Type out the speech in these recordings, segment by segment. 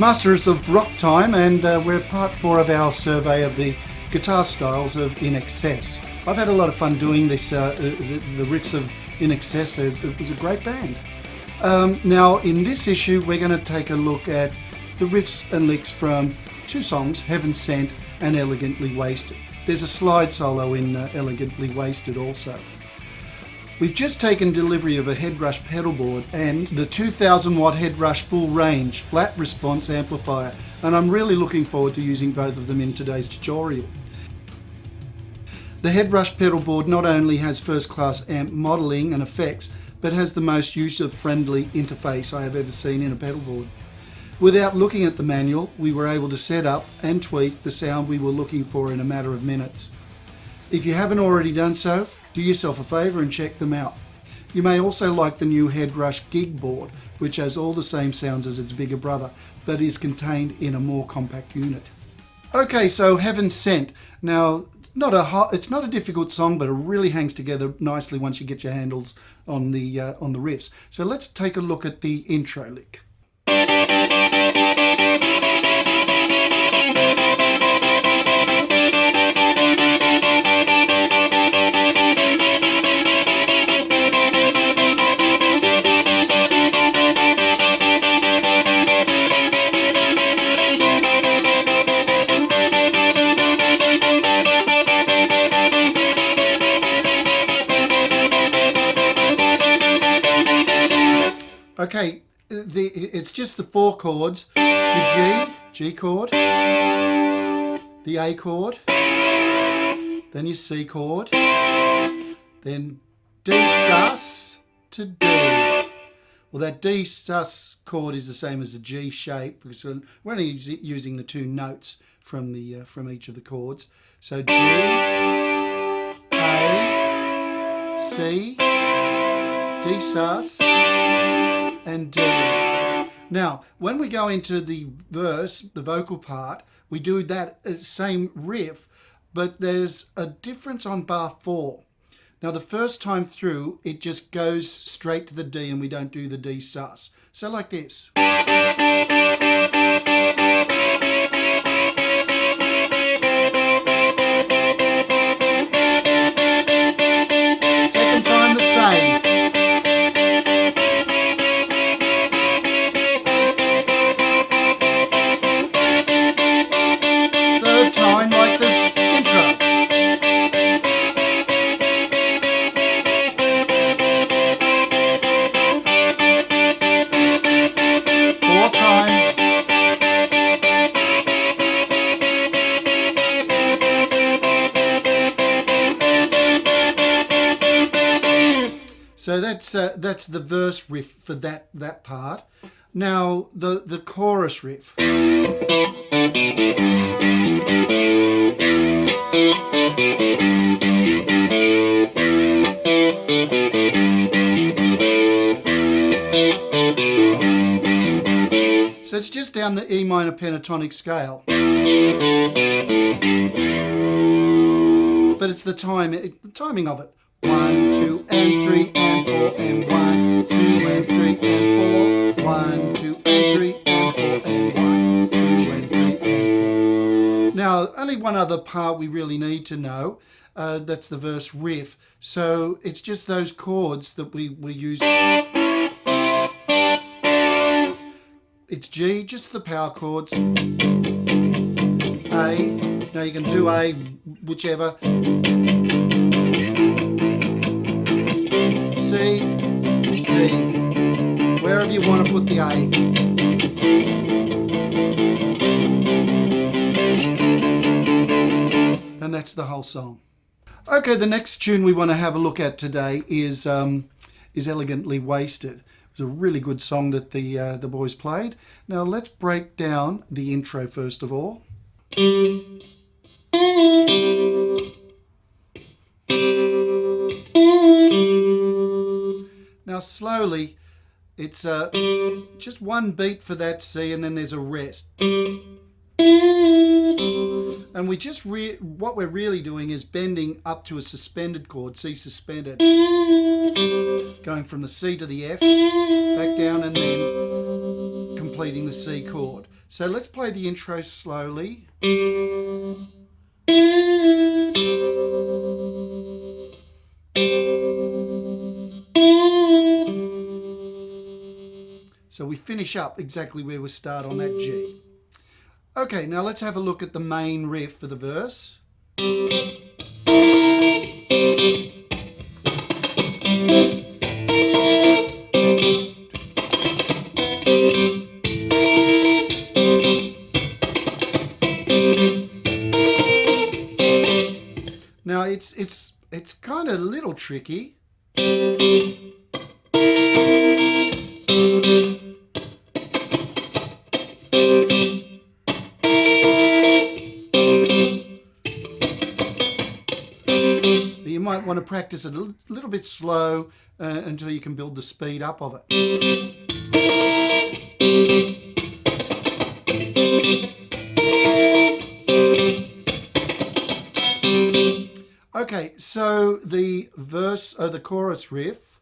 Masters of Rock time, and we're at part 4 of our survey of the guitar styles of INXS. I've had a lot of fun doing this, the riffs of INXS. It was a great band. Now in this issue we're going to take a look at the riffs and licks from two songs, Heaven Sent and Elegantly Wasted. There's a slide solo in Elegantly Wasted also. We've just taken delivery of a Headrush pedal board and the 2000 watt Headrush full range flat response amplifier, and I'm really looking forward to using both of them in today's tutorial. The Headrush pedal board not only has first class amp modelling and effects, but has the most user-friendly interface I have ever seen in a pedal board. Without looking at the manual, we were able to set up and tweak the sound we were looking for in a matter of minutes. If you haven't already done so, do yourself a favour and check them out. You may also like the new Headrush gig board, which has all the same sounds as its bigger brother, but is contained in a more compact unit. Okay, so Heaven Sent. Now, it's not a difficult song, but it really hangs together nicely once you get your handles on the riffs. So let's take a look at the intro lick. Okay, it's just the 4 chords, the G chord, the A chord, then your C chord, then D sus to D. Well, that D sus chord is the same as the G shape because we're only using the 2 notes from each of the chords. So G, A, C, D sus, and D. Now, when we go into the verse, the vocal part, we do that same riff, but there's a difference on bar 4. Now, the first time through, it just goes straight to the D and we don't do the D sus. So like this. Second time the same. Time like the intro. Fourth time. So that's the verse riff for that part. Now the chorus riff. So it's just down the E minor pentatonic scale. But it's the timing of it. 1, 2, and 3, and 4, and 1, 2, and 3, and 4, 1, 2, and 3, and 4, and 1, 2, and 3, and 4. Now, only one other part we really need to know. That's the verse riff. So it's just those chords that we use. It's G, just the power chords. A, now you can do A, whichever. C, D, wherever you want to put the A. And that's the whole song. Okay, the next tune we want to have a look at today is Elegantly Wasted. It was a really good song that the boys played. Now let's break down the intro first of all. Now slowly, it's just one beat for that C and then there's a rest. And we just what we're really doing is bending up to a suspended chord, C suspended, going from the C to the F, back down, and then completing the C chord. So let's play the intro slowly. So we finish up exactly where we start on that G. Okay, now let's have a look at the main riff for the verse. Now it's kind of a little tricky. You might want to practice it a little bit slow until you can build the speed up of it. Okay, so the verse, the chorus riff.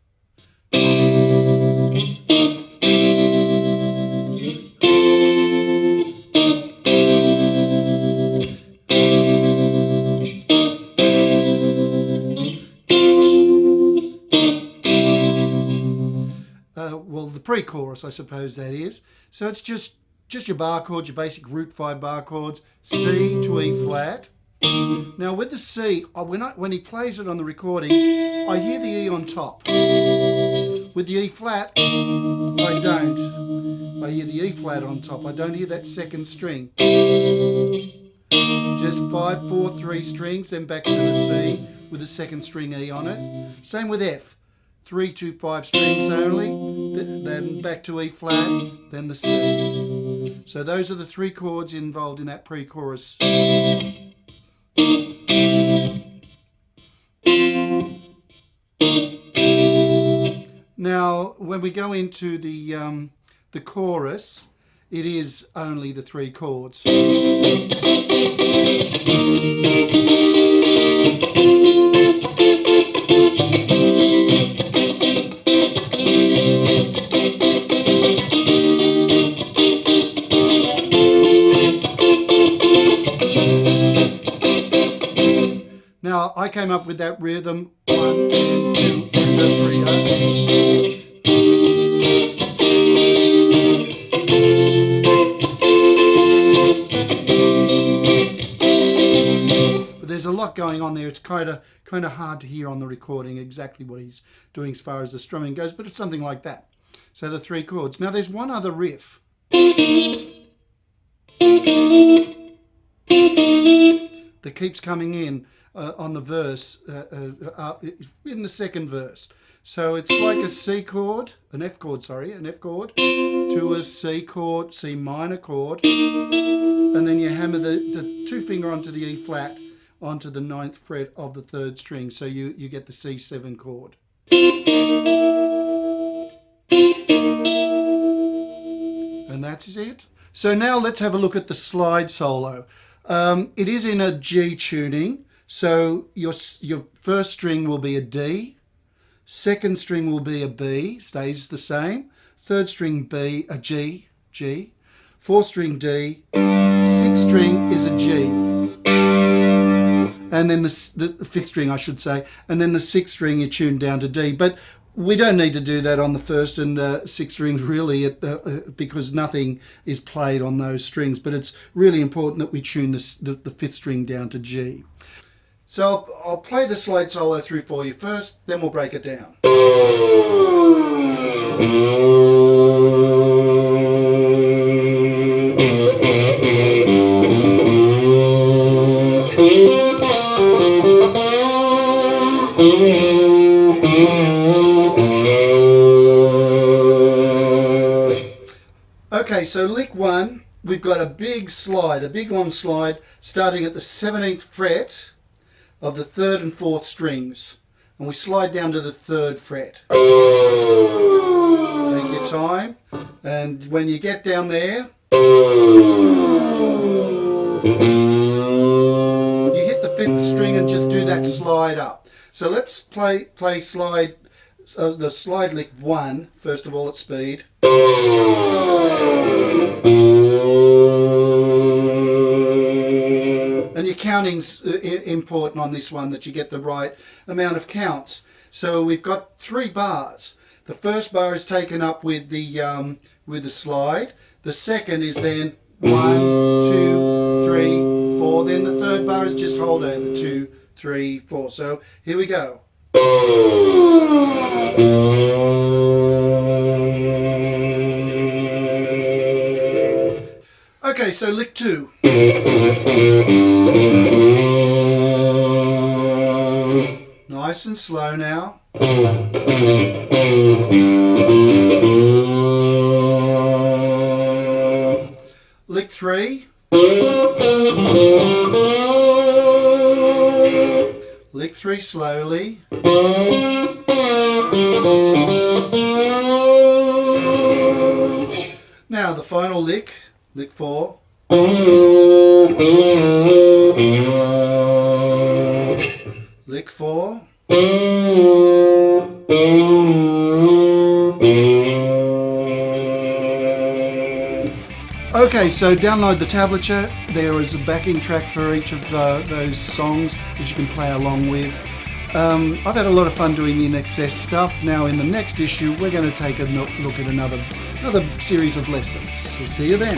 Well, the pre-chorus, I suppose that is. So it's just your bar chords, your basic root 5 bar chords, C to E flat. Now with the C, when he plays it on the recording, I hear the E on top. With the E flat, I don't. I hear the E flat on top. I don't hear that second string. Just 5, 4, 3 strings, then back to the C with the second string E on it. Same with F. 3, 2, 5 strings only, then back to E flat, then the C. So those are the 3 chords involved in that pre-chorus. Now, when we go into the chorus, it is only the 3 chords. Now, I came up with that rhythm, 1 and 2 and 3. But there's a lot going on there. It's kind of hard to hear on the recording exactly what he's doing as far as the strumming goes, but it's something like that. So the 3 chords. Now, there's one other riff that keeps coming in on the verse, in the second verse. So it's like a C chord, an F chord to a C chord, C minor chord, and then you hammer the 2 finger onto the E flat onto the 9th fret of the 3rd string. So you get the C7 chord. And that's it. So now let's have a look at the slide solo. It is in a G tuning, so your first string will be a D, second string will be a B, stays the same, third string B, a G, fourth string D, sixth string is a G, and then the fifth string I should say, and then the sixth string you tune down to D. But we don't need to do that on the first and sixth strings really, because nothing is played on those strings. But it's really important that we tune the fifth string down to G. So I'll play the slide solo through for you first, then we'll break it down. Okay, so lick 1, we've got a big long slide, starting at the 17th fret of the 3rd and 4th strings, and we slide down to the 3rd fret. Take your time, and when you get down there, you hit the 5th string and just do that slide up. So let's play slide, the slide lick 1 first of all at speed. counting's important on this one, that you get the right amount of counts. So we've got 3 bars. The first bar is taken up with the slide. The second is then 1, 2, 3, 4. Then the third bar is just hold over 2, 3, 4. So here we go. Okay, so lick 2. Nice and slow now. Lick 3. Lick 3 slowly. Now the final lick, lick 4. Lick 4. Okay, so download the tablature. There is a backing track for each of those songs that you can play along with. I've had a lot of fun doing the INXS stuff. Now in the next issue we're going to take a look at another series of lessons. So see you then.